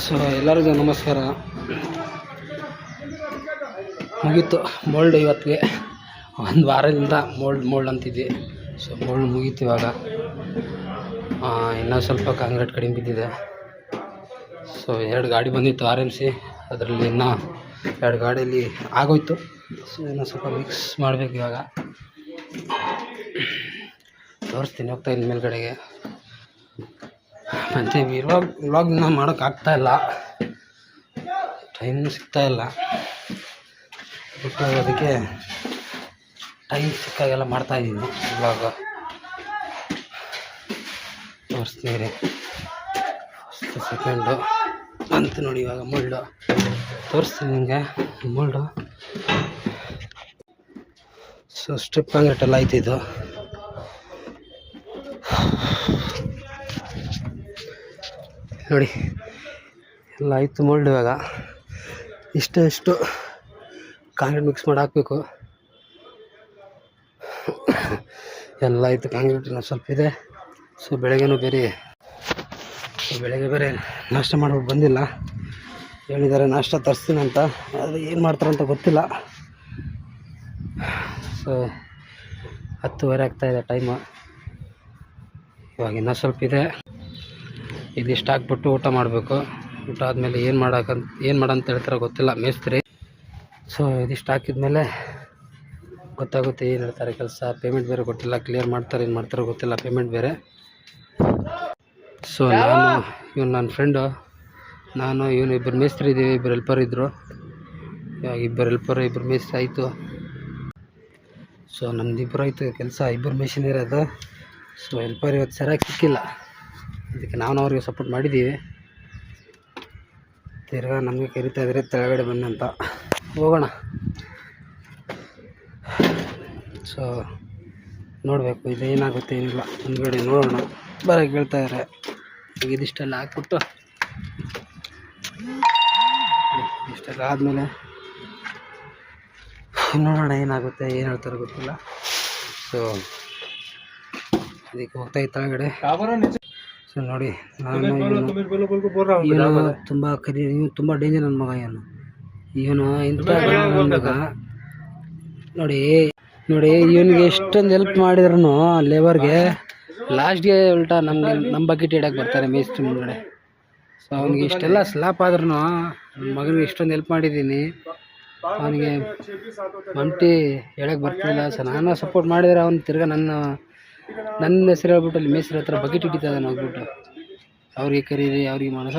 So ಎಲ್ಲರಿಗೂ ನಮಸ್ಕಾರ. ಮುಗೀತು ಮೋಲ್ಡ್. ಇವತ್ತಿಗೆ ಒಂದು ವಾರದಿಂದ ಮೋಲ್ಡ್ ಅಂತಿದ್ವಿ. ಸೊ ಮೋಲ್ಡ್ ಮುಗೀತು. ಇವಾಗ ಇನ್ನೂ ಸ್ವಲ್ಪ ಕಾಂಕ್ರೀಟ್ ಕಡಿಮೆ ಬಿದ್ದಿದೆ. ಸೊ 2 ಗಾಡಿ ಬಂದಿತ್ತು RMC. ಅದರಲ್ಲಿ ಇನ್ನೂ 2 ಗಾಡಿಯಲ್ಲಿ ಆಗೋಯ್ತು. ಸೊ ಇನ್ನೂ ಸ್ವಲ್ಪ ಮಿಕ್ಸ್ ಮಾಡಬೇಕು. ಇವಾಗ ತೋರಿಸ್ತೀನಿ, ಹೋಗ್ತಾ ಇದ್ದೀನಿ ಮೇಲ್ಗಡೆಗೆ. ಮತ್ತು ವ್ಲಾಗ್ನ ಮಾಡೋಕ್ಕಾಗ್ತಾಯಿಲ್ಲ, ಟೈಮ್ ಸಿಗ್ತಾಯಿಲ್ಲ. ಅದಕ್ಕೆ ಟೈಮ್ ಸಿಕ್ಕಾಗೆಲ್ಲ ಮಾಡ್ತಾಯಿದ್ದೀನಿ ವ್ಲಾಗ್. ತೋರಿಸ್ತೀನಿ ಫಸ್ಟ್ ಸೆಕೆಂಡು ಅಂತ ನೋಡಿ. ಇವಾಗ ಮೋಲ್ಡು ತೋರಿಸ್ತೀನಿ ನಿಮಗೆ. ಮೋಲ್ಡು ಸೊ ಸ್ಟ್ರಿಪ್ ಕಾಂಕ್ರೀಟ್ ಎಲ್ಲ ಆಯ್ತು. ಇದು ನೋಡಿ ಎಲ್ಲ ಆಯಿತು ಮೋಲ್ಡ್. ಇವಾಗ ಇಷ್ಟು ಕಾಂಕ್ರೀಟ್ ಮಿಕ್ಸ್ ಮಾಡಿ ಹಾಕಬೇಕು. ಎಲ್ಲ ಆಯಿತು. ಕಾಂಕ್ರೀಟ್ ಇನ್ನೂ ಸ್ವಲ್ಪ ಇದೆ. ಸೊ ಬೆಳಗ್ಗೆನೂ ಬೆಳಗ್ಗೆ ಬೇರೆ ನಾಷ್ಟ ಮಾಡ್ಬಿಟ್ಟು ಬಂದಿಲ್ಲ. ಹೇಳಿದ್ದಾರೆ ನಾಷ್ಟ ತರಿಸ್ತೀನಿ ಅಂತ. ಆದರೆ ಏನು ಮಾಡ್ತಾರಂತ ಗೊತ್ತಿಲ್ಲ. ಸೊ 10:30 ಆಗ್ತಾಯಿದೆ ಟೈಮು. ಇವಾಗ ಇನ್ನೂ ಸ್ವಲ್ಪ ಇದೆ. ಇದಿಷ್ಟು ಹಾಕ್ಬಿಟ್ಟು ಊಟ ಮಾಡಬೇಕು. ಊಟ ಆದಮೇಲೆ ಏನು ಮಾಡಂತ ಹೇಳ್ತಾರೋ ಗೊತ್ತಿಲ್ಲ ಮೇಸ್ತ್ರಿ. ಸೊ ಇದಿಷ್ಟು ಹಾಕಿದ್ಮೇಲೆ ಗೊತ್ತಾಗುತ್ತೆ ಏನು ಹೇಳ್ತಾರೆ ಕೆಲಸ. ಪೇಮೆಂಟ್ ಬೇರೆ ಕೊಟ್ಟಿಲ್ಲ. ಕ್ಲಿಯರ್ ಮಾಡ್ತಾರೆ ಏನು ಮಾಡ್ತಾರೋ ಗೊತ್ತಿಲ್ಲ. ಪೇಮೆಂಟ್ ಬೇರೆ. ಸೊ ಇವನು ನನ್ನ ಫ್ರೆಂಡು, ನಾನು ಇವನು ಇಬ್ಬರು ಮೇಸ್ತ್ರಿ ಇದ್ದೀವಿ. 2 ಹೆಲ್ಪರ್ ಇದ್ದರು. ಇವಾಗ 2 ಹೆಲ್ಪರ್ 2 ಮೇಸ್ತ್ರಿ ಆಯಿತು. ಸೊ ನಮ್ದು 2 ಆಯಿತು ಕೆಲಸ. 2 ಮೆಷಿನ್ ಇರೋದು. ಸೊ ಹೆಲ್ಪರ್ ಇವತ್ತು ಸರಿಯಾಗಿ ಸಿಕ್ಕಿಲ್ಲ. ಅದಕ್ಕೆ ನಾವು ಅವ್ರಿಗೆ ಸಪೋರ್ಟ್ ಮಾಡಿದ್ದೀವಿ. ತಿರ್ಗಾ ನಮಗೆ ಕರಿತಾ ಇದ್ದಾರೆ ಕೆಳಗಡೆ ಬಂದಂತ. ಹೋಗೋಣ. ಸೊ ನೋಡಬೇಕು ಇದು ಏನಾಗುತ್ತೆ ಏನಿಲ್ಲ. ಮುಂದ್ಗಡೆ ನೋಡೋಣ. ಬರೋಕ್ಕೆ ಹೇಳ್ತಾ ಇದ್ದಾರೆ. ಇದಿಷ್ಟೆಲ್ಲ ಹಾಕ್ಬಿಟ್ಟು ಇಷ್ಟೆಲ್ಲ ಆದಮೇಲೆ ನೋಡೋಣ ಏನಾಗುತ್ತೆ, ಏನು ಹೇಳ್ತಾರೋ ಗೊತ್ತಿಲ್ಲ. ಸೊ ಅದಕ್ಕೆ ಹೋಗ್ತಾ ಇತ್ತು ಕೆಳಗಡೆ. ಸೊ ನೋಡಿ, ಇವನು ತುಂಬ ಡೇಂಜರ್ ನನ್ನ ಮಗ. ಇವನು ಇಂಥ ಮಗ ನೋಡಿ. ಇವನಿಗೆ ಎಷ್ಟೊಂದು ಹೆಲ್ಪ್ ಮಾಡಿದ್ರು ಲೇಬರ್ಗೆ, ಲಾಸ್ಟ್ಗೆ ಉಲ್ಟಾ ನಮ್ಮ ಬಕೆಟ್ ಇಡಕ್ಕೆ ಬರ್ತಾರೆ ಮೇಸ್ತ್ರಿ ಮುಂದ್ಗಡೆ. ಸೊ ಅವನಿಗೆ ಇಷ್ಟೆಲ್ಲ ಸ್ಲಾಪ್ ಆದ್ರೂ ನನ್ನ ಮಗನಿಗೆ ಇಷ್ಟೊಂದು ಹೆಲ್ಪ್ ಮಾಡಿದ್ದೀನಿ. ಅವನಿಗೆ ಮಮ್ಟಿ ಹೇಳಕ್ಕೆ ಬರ್ತಿಲ್ಲ. ಸೊ ನಾನು ಸಪೋರ್ಟ್ ಮಾಡಿದರೆ ಅವ್ನು ತಿರ್ಗಾ ನನ್ನ ಹೆಸರು ಹೇಳ್ಬಿಟ್ಟು ಅಲ್ಲಿ ಮೇಸ್ತ್ರಿ ಹತ್ರ ಬಕೆಟ್ ಹಿಡಿತಾ ಇದ್ದಾನೆ ಹೋಗ್ಬಿಟ್ಟು. ಅವ್ರಿಗೆ ಕರೀರಿ, ಅವ್ರಿಗೆ ಮನಸ್ಸು